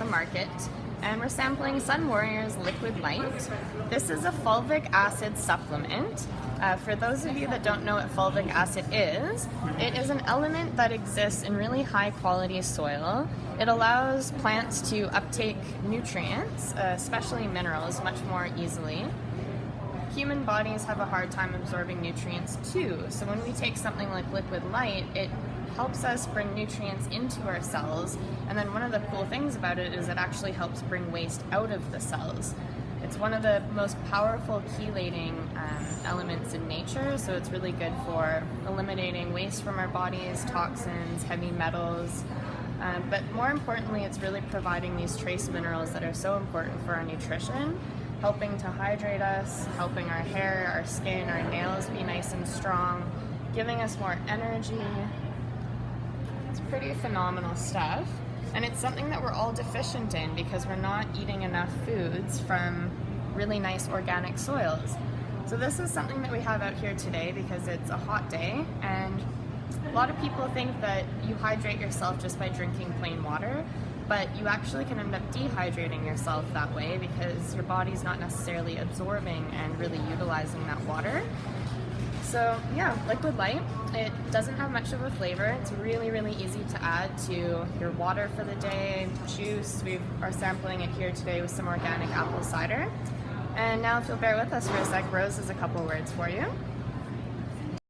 the market, and we're sampling Sun Warrior's Liquid Light. This is a fulvic acid supplement. For those of you that don't know what fulvic acid is, it is an element that exists in really high quality soil. It allows plants to uptake nutrients, especially minerals, much more easily. Human bodies have a hard time absorbing nutrients too, so when we take something like Liquid Light, it helps us bring nutrients into our cells, and then one of the cool things about it is it actually helps bring waste out of the cells. It's one of the most powerful chelating elements in nature, so it's really good for eliminating waste from our bodies, toxins, heavy metals, but more importantly, it's really providing these trace minerals that are so important for our nutrition, helping to hydrate us, helping our hair, our skin, our nails be nice and strong, giving us more energy. It's pretty phenomenal stuff, and it's something that we're all deficient in because we're not eating enough foods from really nice organic soils. So this is something that we have out here today because it's a hot day, and a lot of people think that you hydrate yourself just by drinking plain water, but you actually can end up dehydrating yourself that way because your body's not necessarily absorbing and really utilizing that water. So yeah, Liquid Light, it doesn't have much of a flavor. It's really, really easy to add to your water for the day, juice. We are sampling it here today with some organic apple cider. And now if you'll bear with us for a sec, Rose has a couple words for you.